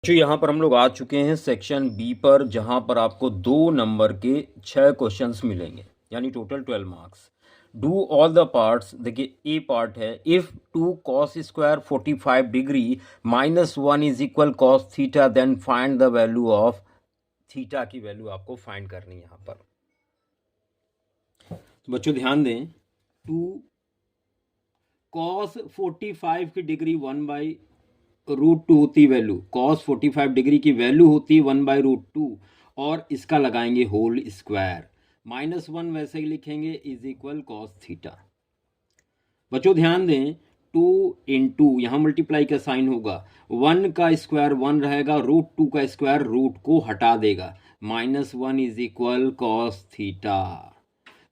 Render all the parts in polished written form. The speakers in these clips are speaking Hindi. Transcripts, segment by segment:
तो यहाँ पर हम लोग आ चुके हैं सेक्शन बी पर, जहाँ पर आपको 2 नंबर के 6 क्वेश्चंस मिलेंगे, यानी total 12 marks. Do all the parts. देखिए ए पार्ट है, if 2 cos square 45 degree -1 is equal cos theta, then find the value of theta की वैल्यू आपको फाइंड करनी है यहाँ पर। तो बच्चों ध्यान दें, 2 cos 45 की डिग्री 1/√2 होती वैल्यू, cos 45 डिग्री की वैल्यू होती 1/√2, और इसका लगाएंगे होल स्क्वायर, -1 वैसे ही लिखेंगे इज इक्वल cos थीटा। बच्चों ध्यान दें, 2 इंटू यहाँ मल्टीप्लाई का साइन होगा, 1 का स्क्वायर 1 रहेगा, √2 का स्क्वायर रूट को हटा देगा, -1 इज इक्वल cos थीटा।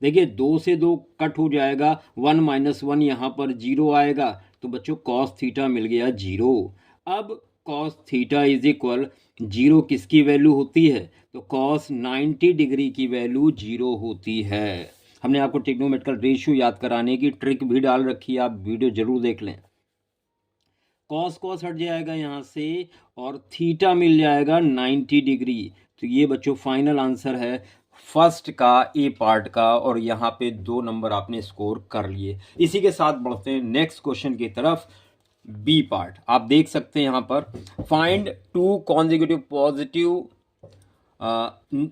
देखिए 2 से 2 कट हो जाएगा, 1 - 1 यहाँ पर 0 आएगा, तो बच्चों cos थीटा मिल गया 0। अब cos थीटा इज इक्वल 0 किसकी वैल्यू होती है, तो cos 90 डिग्री की वैल्यू 0 होती है। हमने आपको ट्रिग्नोमेट्रिकल रेशियो याद कराने की ट्रिक भी डाल रखी है, आप वीडियो जरूर देख लें। cos हट जाएगा यहाँ से और थीटा मिल जाएगा 90 डिग्री। तो ये बच्चों फाइनल आंसर है फर्स्ट का ए पार्ट का, और यहाँ पे 2 नंबर आपने स्कोर कर लिए। इसी के साथ बढ़ते हैं नेक्स्ट क्वेश्चन की तरफ। बी पार्ट आप देख सकते हैं यहाँ पर, find 2 consecutive positive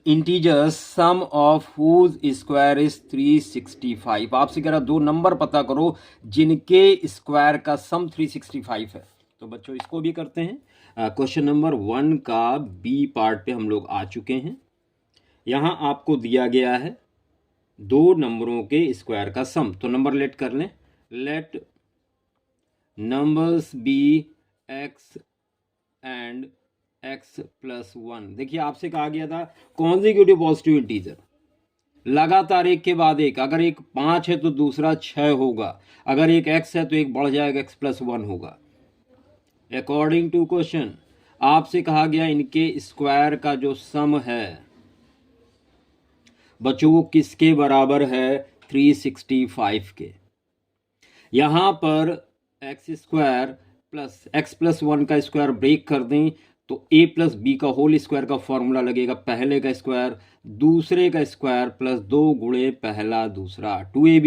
integers sum of whose square is 365। आपसे कह रहा 2 नंबर पता करो जिनके स्क्वायर का सम 365 है। तो बच्चों इसको भी करते हैं। क्वेश्चन नंबर 1 का बी पार्ट पे हम लोग आ चुके हैं। यहाँ आपको दिया गया है 2 नंबरों के स्क्वायर का सम, तो नंबर लेट कर लें। Let numbers be x and x + 1। देखिए आपसे कहा गया था कॉन्जिक्यूटिव पॉजिटिव इंटीजर, लगातार एक के बाद एक, अगर एक 5 है तो दूसरा 6 होगा, अगर एक x है तो एक बढ़ जाएगा, x + 1 होगा। अकॉर्डिंग टू क्वेश्चन आपसे कहा गया इनके स्क्वायर का जो सम है बच्चों वो किसके बराबर है, 365 के। यहां पर x² प्लस x + 1 का स्क्वायर ब्रेक कर दें तो a + b का होल स्क्वायर का फॉर्मूला लगेगा, पहले का स्क्वायर दूसरे का स्क्वायर प्लस 2 गुणे पहला दूसरा, 2ab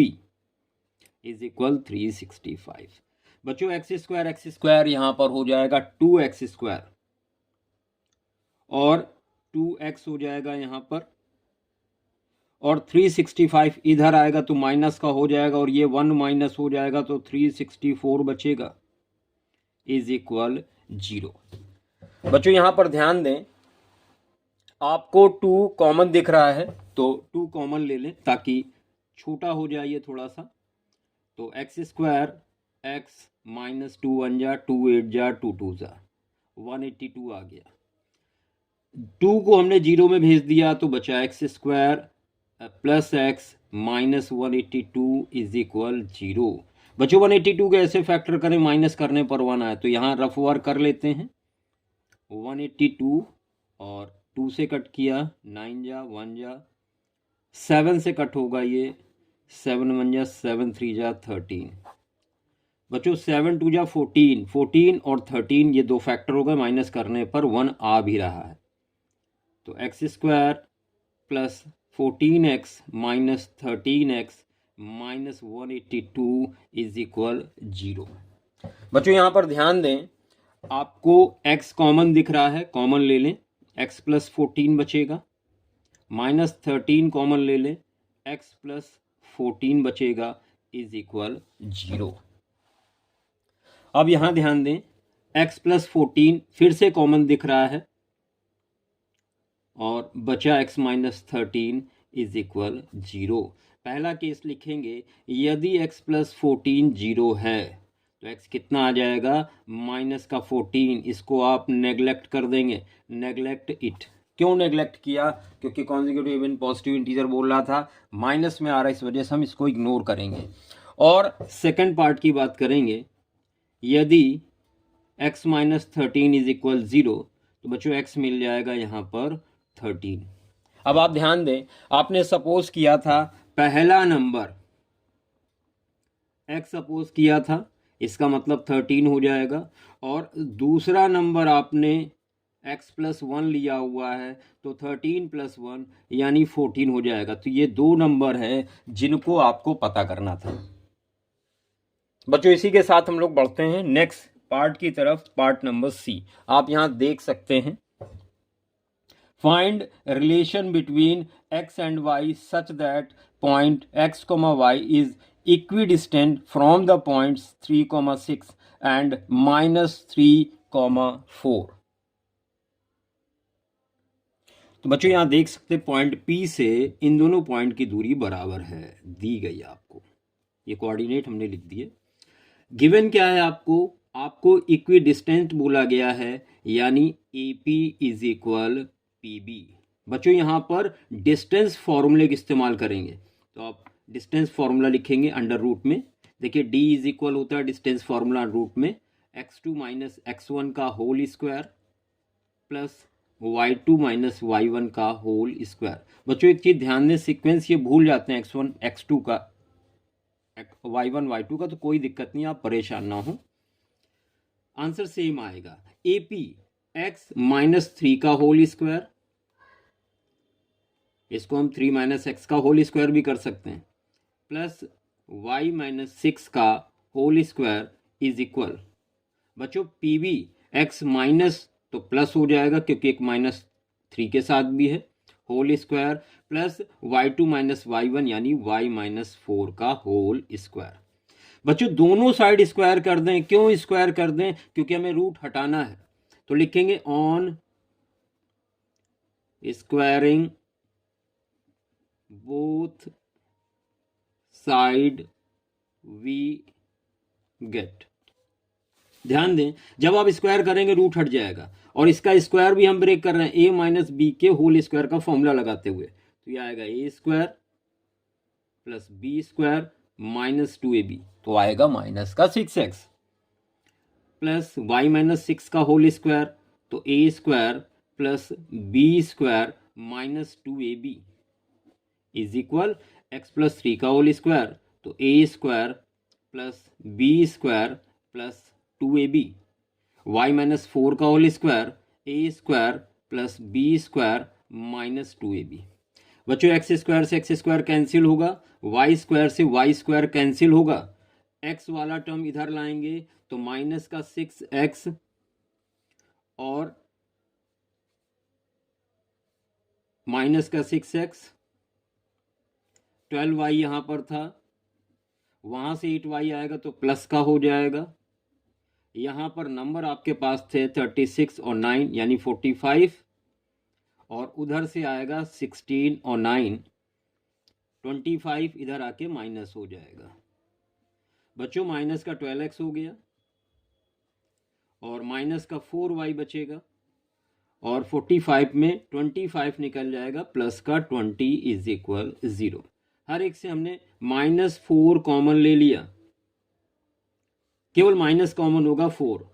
इज इक्वल 365। बच्चों x² यहां पर हो जाएगा 2x² और 2x हो जाएगा यहां पर, और 365 इधर आएगा तो माइनस का हो जाएगा, और ये 1 माइनस हो जाएगा तो 364 बचेगा इज इक्वल 0। बच्चों यहां पर ध्यान दें, आपको 2 कॉमन दिख रहा है तो 2 कॉमन ले लें ताकि छोटा हो जाए ये थोड़ा सा। तो x² x -2 1 जा, 2 8 जा, 2 2 जा, 182 आ गया। 2 को हमने 0 में भेज दिया तो बचा x² plus x -182 is equal 0। बच्चों 182 के ऐसे फैक्टर करें माइनस करने पर 1 आए, तो यहाँ रफ वर्क कर लेते हैं। 182 और 2 से कट किया, 9 जा 1 जा, 7 से कट होगा ये, 7 1 जा, 7 3 जा 13। बच्चों 7 2 जा 14, 14 और 13 ये 2 फैक्टर हो गए, माइनस करने पर 1 आ भी रहा है। तो x² plus 14x minus 13x minus 182 is equal 0। बच्चों यहाँ पर ध्यान दें, आपको x कॉमन दिख रहा है, कॉमन ले लें, x + 14 बचेगा, माइनस 13 कॉमन ले लें, x + 14 बचेगा इज इक्वल 0। अब यहाँ ध्यान दें, x + 14 फिर से कॉमन दिख रहा है और बचा x - 13 इज इक्वल 0। पहला केस लिखेंगे, यदि x + 14 0 है तो x कितना आ जाएगा, -14। इसको आप नेग्लेक्ट कर देंगे, नेग्लेक्ट इट। क्यों नेग्लेक्ट किया, क्योंकि कॉन्जिक्यूटिव इवन पॉजिटिव इंटीजर बोल रहा था, माइनस में आ रहा है, इस वजह से हम इसको इग्नोर करेंगे। और सेकंड पार्ट की बात करेंगे, यदि x - 13 इज इक्वल 0 तो बच्चों x मिल जाएगा यहाँ पर 13। अब आप ध्यान दें, आपने सपोज किया था पहला नंबर x सपोज किया था, इसका मतलब 13 हो जाएगा, और दूसरा नंबर आपने x+1 लिया हुआ है तो 13+1 यानी 14 हो जाएगा। तो ये दो नंबर है जिनको आपको पता करना था। बच्चों इसी के साथ हम लोग बढ़ते हैं नेक्स्ट पार्ट की तरफ, पार्ट नंबर सी। आप यहां देख सकते हैं, find relation between x and y such that point x, y is equidistant from the points 3, 6 and -3, 4। तो बच्चों यहां देख सकते पॉइंट P से इन दोनों पॉइंट की दूरी बराबर है, दी गई आपको, ये कोऑर्डिनेट हमने लिख दिए। गिवन क्या है आपको इक्विडिस्टेंट बोला गया है, यानी AP इज इक्वल PB। बच्चों यहां पर डिस्टेंस फॉर्मूले का इस्तेमाल करेंगे, तो आप डिस्टेंस फॉर्मूला लिखेंगे अंडर रूट में। देखिए D इज इक्वल होता है डिस्टेंस फॉर्मूला रूट में x2 माइनस x1 का whole square plus y2 minus y1 का होल स्क्वायर। बच्चों एक चीज ध्यान दें, सीक्वेंस ये भूल जाते हैं x1 x2 का, y1 y2 का, तो कोई दिक्कत नहीं, आप परेशान ना हो, आंसर सेम आएगा। AP x -3 का होल स्क्वायर, इसको हम 3 - x का होल स्क्वायर भी कर सकते हैं, प्लस y - 6 का होल स्क्वायर इज इक्वल। बच्चों PB x माइनस तो प्लस हो जाएगा क्योंकि एक -3 के साथ भी है, whole square plus y2 minus y1 यानी y -4 का होल स्क्वायर। बच्चों दोनों साइड स्क्वायर कर दें, क्यों स्क्वायर कर दें? क्योंकि हमें रूट हटाना है, तो लिखेंगे on squaring both side we get. ध्यान दें जब आप स्क्वायर करेंगे रूट हट जाएगा, और इसका स्क्वायर भी हम ब्रेक कर रहे हैं a - b के होल स्क्वायर का फॉर्मूला लगाते हुए, तो ये आएगा a² प्लस b² -2ab, तो आएगा -6x प्लस y - 6 का होल स्क्वायर, तो a² plus b² -2ab is equal x + 3 का होल स्क्वायर, तो a² plus b² plus 2ab, y - 4 का whole square, a² plus b² -2ab। बच्चों x² से x² कैंसिल होगा, y² से y² कैंसिल होगा, x वाला टर्म इधर लाएंगे तो -6x और -6x, 12y यहां पर था, वहां से 8y आएगा तो प्लस का हो जाएगा। यहां पर नंबर आपके पास थे 36 और 9 यानी 45, और उधर से आएगा 16 और 9 25, इधर आके माइनस हो जाएगा। बच्चों माइनस का 12x हो गया और माइनस का 4y बचेगा, और 45 में 25 निकल जाएगा, प्लस का 20 इज इक्वल 0। हर एक से हमने -4 कॉमन ले लिया, केवल माइनस कॉमन होगा 4,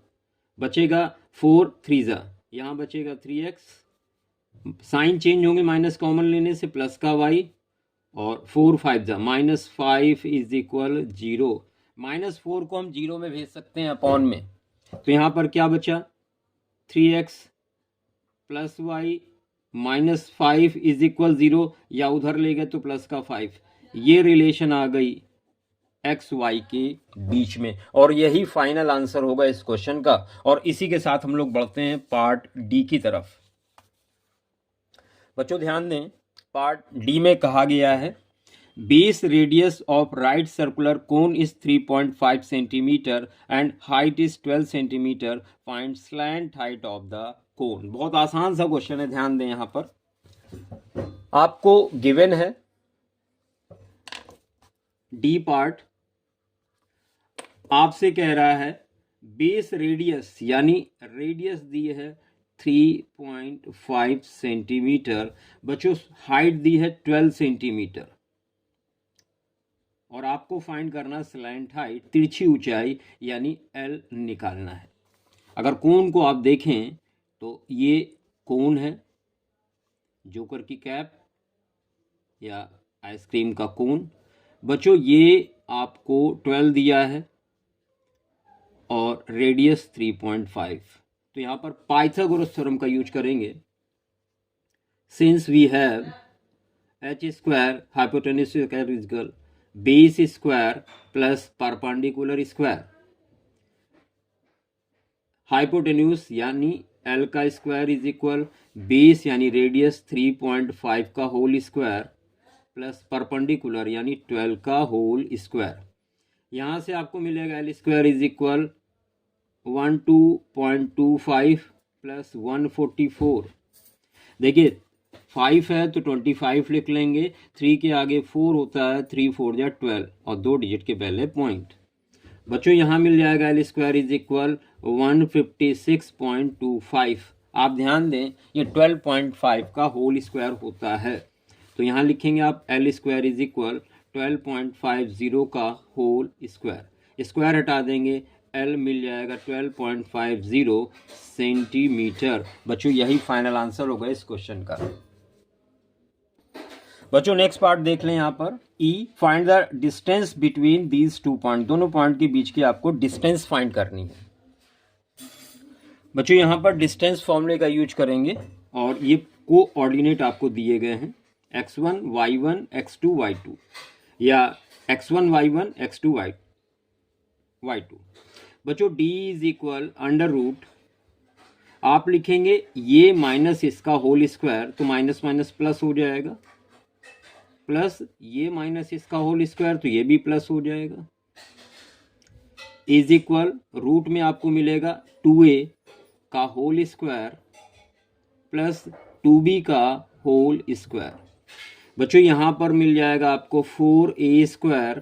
बचेगा 4 3 यहां बचेगा 3x, साइन चेंज होंगे माइनस कॉमन लेने से, प्लस का y, और 4 5 -5 इज इक्वल 0। -4 को हम 0 में भेज सकते हैं अपॉन में, तो यहां पर क्या बचा 3x plus y -5 is equal 0, या उधर ले गए तो प्लस का 5। ये रिलेशन आ गई एक्स वाई के बीच में, और यही फाइनल आंसर होगा इस क्वेश्चन का। और इसी के साथ हम लोग बढ़ते हैं पार्ट डी की तरफ। बच्चों ध्यान दें, पार्ट डी में कहा गया है base radius of right circular cone is 3.5 centimetre and height is 12 centimetre, find slant height of the cone. बहुत आसान सा क्वेश्चन है, ध्यान दें, यहां पर आपको गिवन है डी पार्ट, आपसे कह रहा है बेस रेडियस, यानी रेडियस दी है 3.5 सेंटीमीटर, बच्चों हाइट दी है 12 सेंटीमीटर, और आपको फाइंड करना स्लैंट हाइट, तिरछी ऊंचाई, यानी L निकालना है। अगर कोन को आप देखें तो ये कोन है, जोकर की कैप या आइसक्रीम का कोन। बच्चों ये आपको 12 दिया है और रेडियस 3.5, तो यहाँ पर पाइथागोरस थ्योरम का यूज करेंगे। Since we have h square hypotenuse square is equal base square plus perpendicular square, hypotenuse यानी L का स्क्वायर इज इक्वल बेस यानी रेडियस 3.5 का होल स्क्वायर प्लस परपेंडिकुलर यानी 12 का होल स्क्वायर। यहाँ से आपको मिलेगा L square is equal 12.25 plus 144। देखिए 5 है तो 25 लिख लेंगे, 3 के आगे 4 होता है, 3 4 जा 12 और 2 डिजिट के पहले पॉइंट। बच्चों यहाँ मिल जाएगा L स्क्वायर इज इक्वल 156.25। आप ध्यान दें ये 12.5 का होल स्क्वायर होता है, तो यहाँ लिखेंगे आप L स्क्वायर इज इक्वल 12.50 का होल स्क्वायर, स्क्वायर हटा देंगे L मिल जाएगा 12.50 सेंटीमीटर। बच्चों यही फाइनल आंसर होगा इस क्वेश्चन का। बच्चों नेक्स्ट पार्ट देख लें यहाँ पर E find the distance between these two point, दोनों पॉइंट के बीच की आपको डिस्टेंस फाइंड करनी है। बच्चों यहाँ पर डिस्टेंस फॉर्मूले का यूज करेंगे और ये कोऑर्डिनेट आपको दिए गए हैं x1 y1 x2 y2 या x1 y1 x2 y2। बच्चों d is equal under root, आप लिखेंगे ये माइनस इसका होल स्क्वायर तो माइनस माइनस प्लस हो जाएगा, प्लस ये माइनस इसका होल स्क्वायर तो ये भी प्लस हो जाएगा, इज इक्वल रूट में आपको मिलेगा 2a का होल स्क्वायर प्लस 2b का होल स्क्वायर। बच्चों यहाँ पर मिल जाएगा आपको 4a square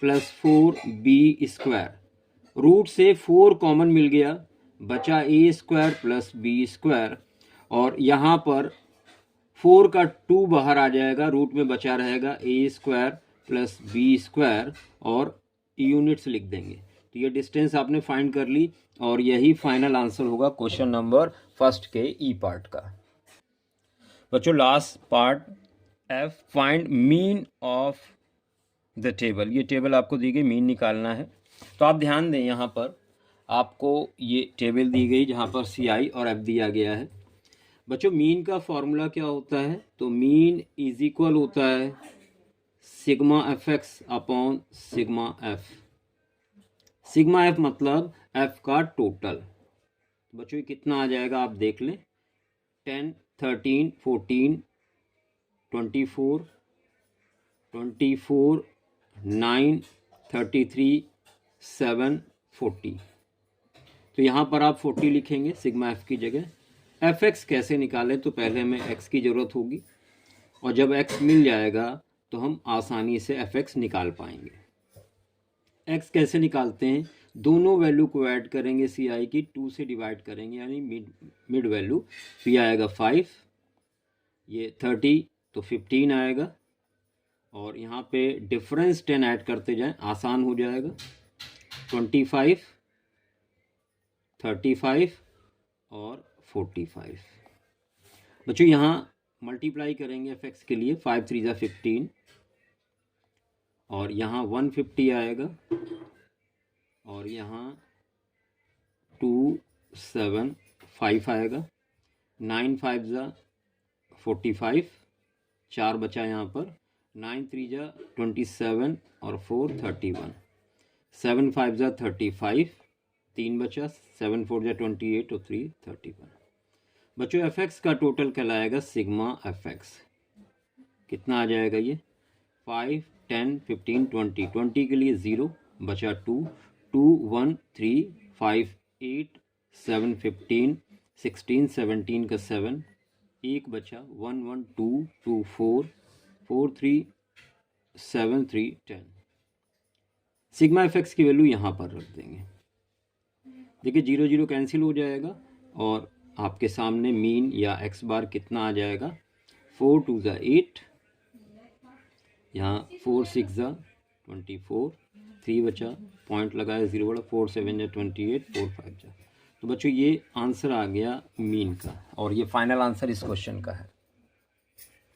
plus 4b square, root से 4 कॉमन मिल गया, बचा a square plus b square और यहाँ पर 4 का 2 बाहर आ जाएगा, रूट में बचा रहेगा a square plus b square और यूनिट्स लिख देंगे। तो ये डिस्टेंस आपने फाइंड कर ली और यही फाइनल आंसर होगा क्वेश्चन नंबर फर्स्ट के ई पार्ट का। बच्चों last part F find mean of the table, ये टेबल आपको दी गई, मीन निकालना है। तो आप ध्यान दें यहाँ पर आपको ये टेबल दी गई जहाँ पर CI और F दिया गया है। बच्चों मीन का फॉर्मूला क्या होता है, तो मीन इज इक्वल होता है sigma fx upon sigma f। Sigma f मतलब f का टोटल। बच्चों ये कितना आ जाएगा आप देख लें, 10 13 14 24 24 9 33 7 40। तो यहाँ पर आप 40 लिखेंगे सिग्मा f की जगह। fx कैसे निकालें, तो पहले हमें x की ज़रूरत होगी और जब x मिल जाएगा तो हम आसानी से fx निकाल पाएंगे। x कैसे निकालते हैं, दोनों वैल्यू को ऐड करेंगे CI की, 2 से डिवाइड करेंगे यानी मिड वैल्यू, तो ये आएगा 5, ये 30 तो 15 आएगा और यहाँ पे डिफरेंस 10 ऐड करते जाएं, आसान हो जाएगा। 25 35 और 45। बच्चों यहाँ मल्टीप्लाई करेंगे fx के लिए, 5 3 जा 15 और यहाँ 150 आएगा और यहाँ 2 7 5 आएगा, 9 5 जा 45, 4 बचा यहाँ पर, 9 3 जा 27 और 4 31, 7 5 जा 35, 3 बचा, 7 4 जा 28 और 3 31। बच्चों fx का टोटल कहलाएगा सिग्मा fx। कितना आ जाएगा ये, 5 10 15 20, 20 के लिए 0 बचा, 2 2 1 3 5 8 7 15 16 17 का 7, 1 बचा, 1 1 2 2 4 4 3 7 3 10। सिग्मा fx की वैल्यू यहाँ पर रख देंगे। देखिए 0 0 कैंसिल हो जाएगा और आपके सामने मीन या x बार कितना आ जाएगा, 4 2 जा 8, यहाँ 4 6 जा 24, 3 बचा, पॉइंट लगाया 0 बड़ा, 4 7 जा 28, 4 5 जा। तो बच्चों ये आंसर आ गया मीन का और ये फाइनल आंसर इस क्वेश्चन का है।